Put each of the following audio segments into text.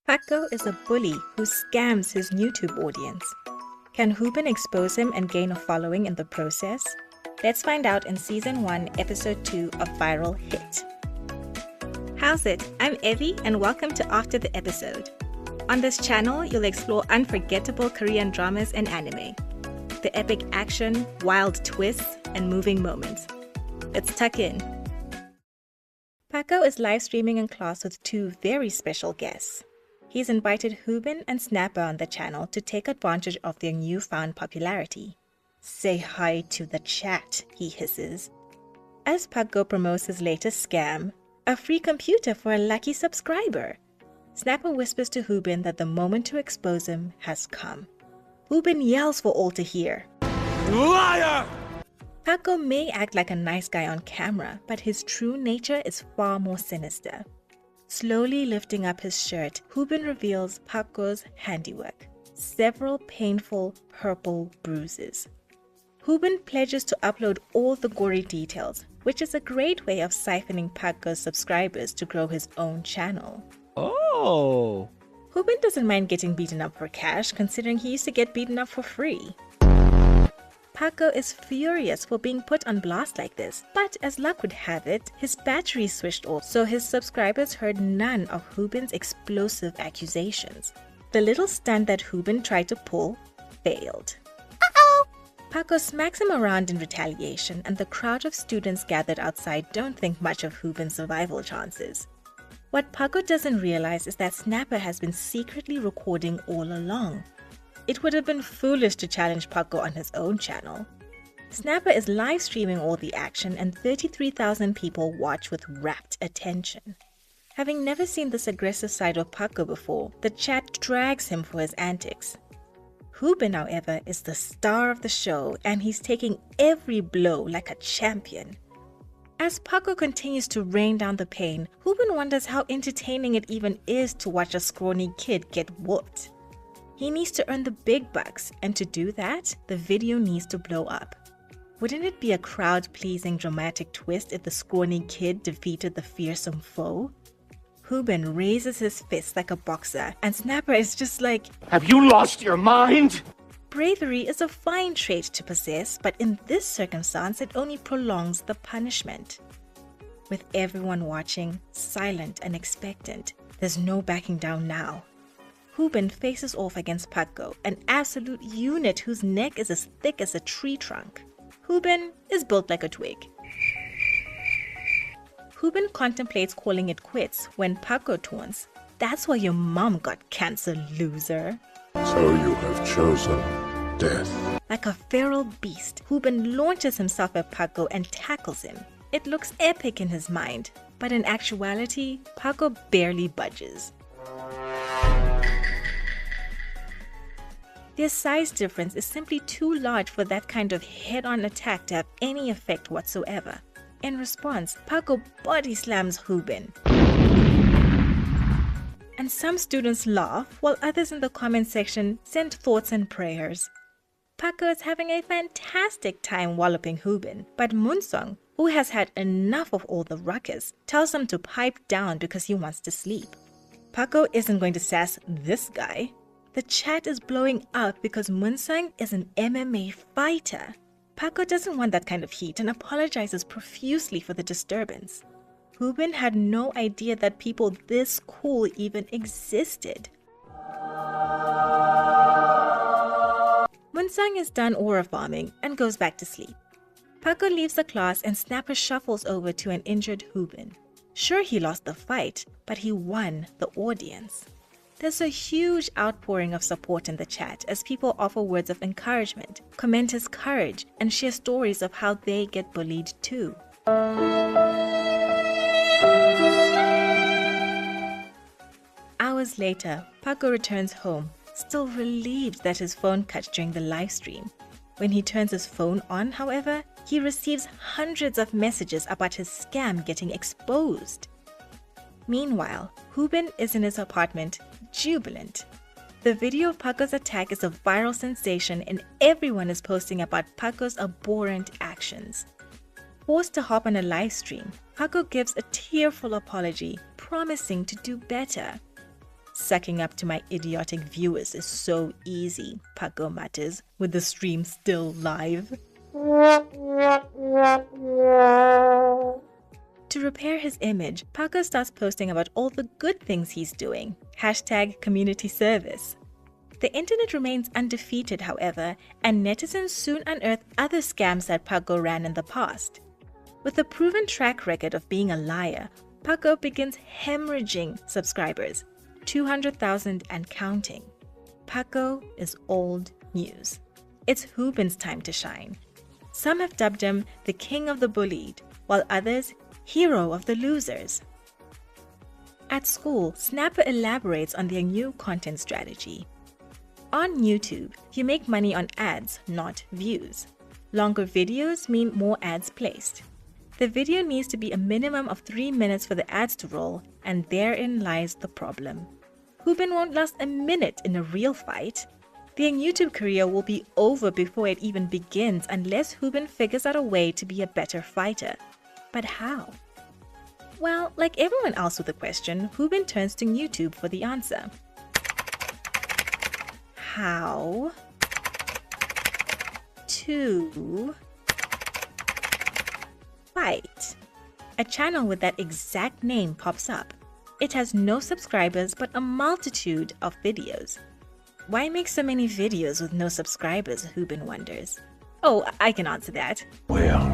Pakgo is a bully who scams his NewTube audience. Can Hubin expose him and gain a following in the process? Let's find out in Season 1, Episode 2 of Viral Hit. How's it? I'm Evie and welcome to After the Episode. On this channel, you'll explore unforgettable Korean dramas and anime. The epic action, wild twists, and moving moments. Let's tuck in. Pakgo is live streaming in class with two very special guests. He's invited Hubin and Snapper on the channel to take advantage of their newfound popularity. Say hi to the chat, he hisses. As Pakgo promotes his latest scam, a free computer for a lucky subscriber. Snapper whispers to Hubin that the moment to expose him has come. Hubin yells for all to hear. Liar! Pakgo may act like a nice guy on camera, but his true nature is far more sinister. Slowly lifting up his shirt, Hubin reveals Pakgo's handiwork, several painful purple bruises. Hubin pledges to upload all the gory details, which is a great way of siphoning Pakgo's subscribers to grow his own channel. Oh! Hubin doesn't mind getting beaten up for cash, considering he used to get beaten up for free. Pakgo is furious for being put on blast like this, but as luck would have it, his battery switched off, so his subscribers heard none of Hubin's explosive accusations. The little stunt that Hubin tried to pull failed. Pakgo smacks him around in retaliation, and the crowd of students gathered outside don't think much of Hubin's survival chances. What Pakgo doesn't realize is that Snapper has been secretly recording all along. It would have been foolish to challenge Pakgo on his own channel. Snapper is live streaming all the action and 33,000 people watch with rapt attention. Having never seen this aggressive side of Pakgo before, the chat drags him for his antics. Hubin, however, is the star of the show and he's taking every blow like a champion. As Pakgo continues to rain down the pain, Hubin wonders how entertaining it even is to watch a scrawny kid get whooped. He needs to earn the big bucks, and to do that, the video needs to blow up. Wouldn't it be a crowd-pleasing dramatic twist if the scrawny kid defeated the fearsome foe? Hubin raises his fist like a boxer, and Snapper is just like, Have you lost your mind? Bravery is a fine trait to possess, but in this circumstance, it only prolongs the punishment. With everyone watching, silent and expectant, there's no backing down now. Hubin faces off against Pakgo, an absolute unit whose neck is as thick as a tree trunk. Hubin is built like a twig. Hubin contemplates calling it quits when Pakgo taunts, "That's why your mom got cancer, loser." So you have chosen death. Like a feral beast, Hubin launches himself at Pakgo and tackles him. It looks epic in his mind, but in actuality, Pakgo barely budges. Their size difference is simply too large for that kind of head-on attack to have any effect whatsoever. In response, Pakgo body slams Hubin. And some students laugh, while others in the comment section send thoughts and prayers. Pakgo is having a fantastic time walloping Hubin, but Moonsong, who has had enough of all the ruckus, tells him to pipe down because he wants to sleep. Pakgo isn't going to sass this guy. The chat is blowing up because Moonsong is an MMA fighter. Pakgo doesn't want that kind of heat and apologizes profusely for the disturbance. Hubin had no idea that people this cool even existed. Moonsong is done aura farming and goes back to sleep. Pakgo leaves the class and Snapper shuffles over to an injured Hubin. Sure, he lost the fight, but he won the audience. There's a huge outpouring of support in the chat as people offer words of encouragement, comment his courage, and share stories of how they get bullied too. Hours later, Pakgo returns home, still relieved that his phone cut during the live stream. When he turns his phone on, however, he receives hundreds of messages about his scam getting exposed. Meanwhile, Hubin is in his apartment, jubilant. The video of Pakgo's attack is a viral sensation and everyone is posting about Pakgo's abhorrent actions. Forced to hop on a live stream, Pakgo gives a tearful apology, promising to do better. Sucking up to my idiotic viewers is so easy, Pakgo mutters, with the stream still live. To repair his image, Pakgo starts posting about all the good things he's doing. #community service. The internet remains undefeated, however, and netizens soon unearth other scams that Pakgo ran in the past. With a proven track record of being a liar, Pakgo begins hemorrhaging subscribers, 200,000 and counting. Pakgo is old news. It's Hubin's time to shine. Some have dubbed him the king of the bullied, while others, hero of the losers. At school, Snapper elaborates on their new content strategy. On YouTube, you make money on ads, not views. Longer videos mean more ads placed. The video needs to be a minimum of 3 minutes for the ads to roll, and therein lies the problem. Hubin won't last a minute in a real fight. Their YouTube career will be over before it even begins unless Hubin figures out a way to be a better fighter. But how? Well, like everyone else with a question, Hubin turns to NewTube for the answer. How to fight? A channel with that exact name pops up. It has no subscribers but a multitude of videos. Why make so many videos with no subscribers, Hubin wonders. Oh, I can answer that. Well,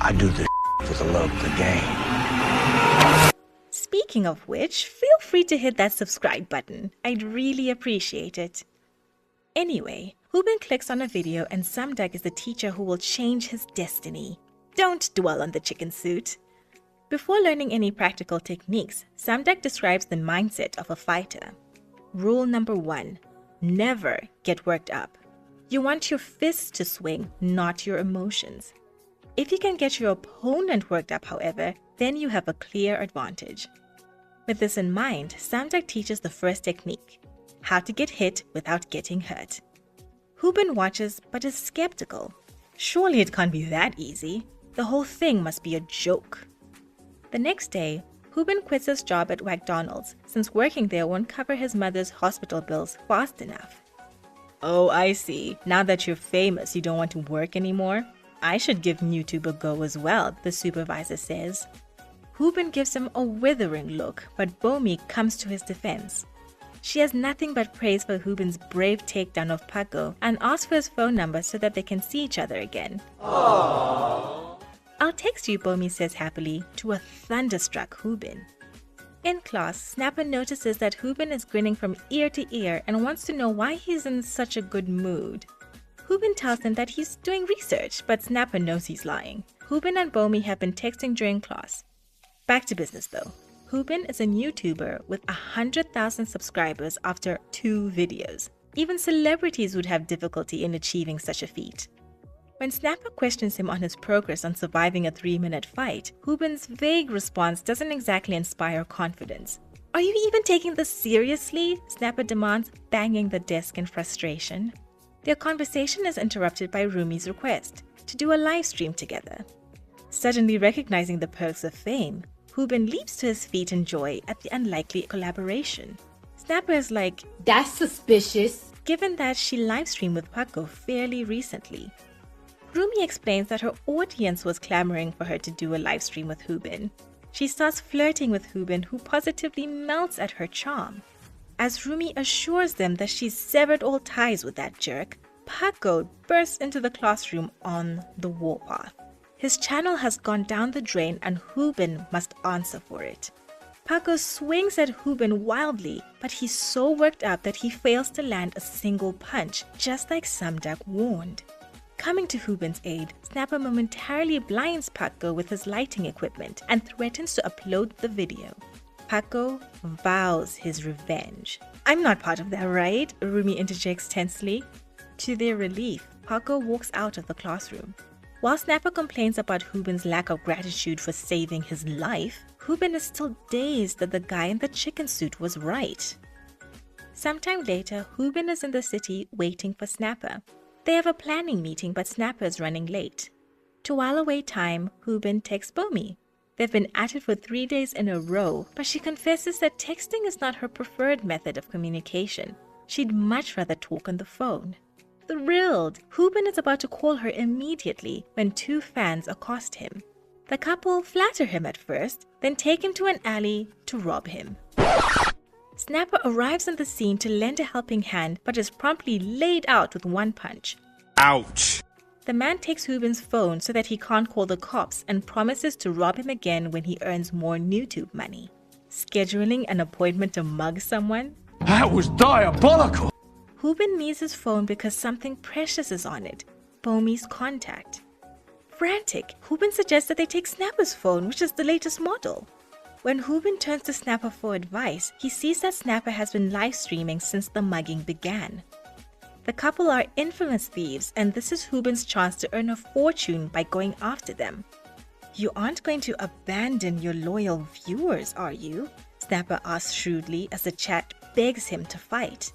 I do this for the love of the game. Speaking of which, feel free to hit that subscribe button. I'd really appreciate it. Anyway, Hubin clicks on a video and Samdak is the teacher who will change his destiny. Don't dwell on the chicken suit. Before learning any practical techniques, Samdak describes the mindset of a fighter. Rule number 1, never get worked up. You want your fists to swing, not your emotions. If you can get your opponent worked up, however, then you have a clear advantage. With this in mind, Samdak teaches the first technique, how to get hit without getting hurt. Hubin watches but is skeptical. Surely it can't be that easy. The whole thing must be a joke. The next day, Hubin quits his job at McDonald's since working there won't cover his mother's hospital bills fast enough. Oh, I see. Now that you're famous, you don't want to work anymore? I should give NewTube a go as well, the supervisor says. Hubin gives him a withering look, but Bomi comes to his defense. She has nothing but praise for Hubin's brave takedown of Pakgo and asks for his phone number so that they can see each other again. Aww. I'll text you, Bomi says happily, to a thunderstruck Hubin. In class, Snapper notices that Hubin is grinning from ear to ear and wants to know why he's in such a good mood. Hubin tells him that he's doing research, but Snapper knows he's lying. Hubin and Bomi have been texting during class. Back to business though. Hubin is a YouTuber with 100,000 subscribers after 2 videos. Even celebrities would have difficulty in achieving such a feat. When Snapper questions him on his progress on surviving a 3-minute fight, Hubin's vague response doesn't exactly inspire confidence. Are you even taking this seriously? Snapper demands, banging the desk in frustration. Their conversation is interrupted by Rumi's request to do a live stream together. Suddenly recognizing the perks of fame, Hubin leaps to his feet in joy at the unlikely collaboration. Snapper is like, "That's suspicious," given that she live-streamed with Pakgo fairly recently. Rumi explains that her audience was clamoring for her to do a live stream with Hubin. She starts flirting with Hubin, who positively melts at her charm. As Rumi assures them that she's severed all ties with that jerk, Pakgo bursts into the classroom on the warpath. His channel has gone down the drain and Hubin must answer for it. Pakgo swings at Hubin wildly, but he's so worked up that he fails to land a single punch, just like Samdak warned. Coming to Hubin's aid, Snapper momentarily blinds Pakgo with his lighting equipment and threatens to upload the video. Pakgo vows his revenge. "I'm not part of that, right?" Rumi interjects tensely. To their relief, Pakgo walks out of the classroom. While Snapper complains about Hubin's lack of gratitude for saving his life, Hubin is still dazed that the guy in the chicken suit was right. Sometime later, Hubin is in the city waiting for Snapper. They have a planning meeting, but Snapper is running late. To while away time, Hubin texts Bomi. They've been at it for 3 days in a row, but she confesses that texting is not her preferred method of communication. She'd much rather talk on the phone. Thrilled, Hubin is about to call her immediately when 2 fans accost him. The couple flatter him at first, then take him to an alley to rob him. Snapper arrives on the scene to lend a helping hand, but is promptly laid out with 1 punch. Ouch. The man takes Hubin's phone so that he can't call the cops and promises to rob him again when he earns more NewTube money. Scheduling an appointment to mug someone? That was diabolical. Hubin needs his phone because something precious is on it, Bomi's contact. Frantic, Hubin suggests that they take Snapper's phone, which is the latest model. When Hubin turns to Snapper for advice, he sees that Snapper has been live streaming since the mugging began. The couple are infamous thieves, and this is Hubin's chance to earn a fortune by going after them. You aren't going to abandon your loyal viewers, are you? Snapper asks shrewdly as the chat begs him to fight.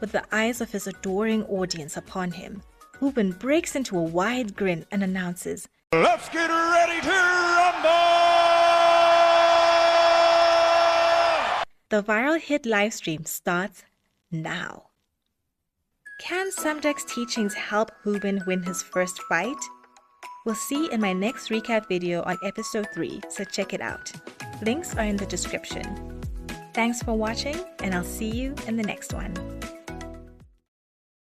With the eyes of his adoring audience upon him, Hubin breaks into a wide grin and announces, Let's get ready to rumble! The viral hit livestream starts now. Can Samdak's teachings help Hubin win his first fight? We'll see in my next recap video on episode 3, so check it out. Links are in the description. Thanks for watching, and I'll see you in the next one.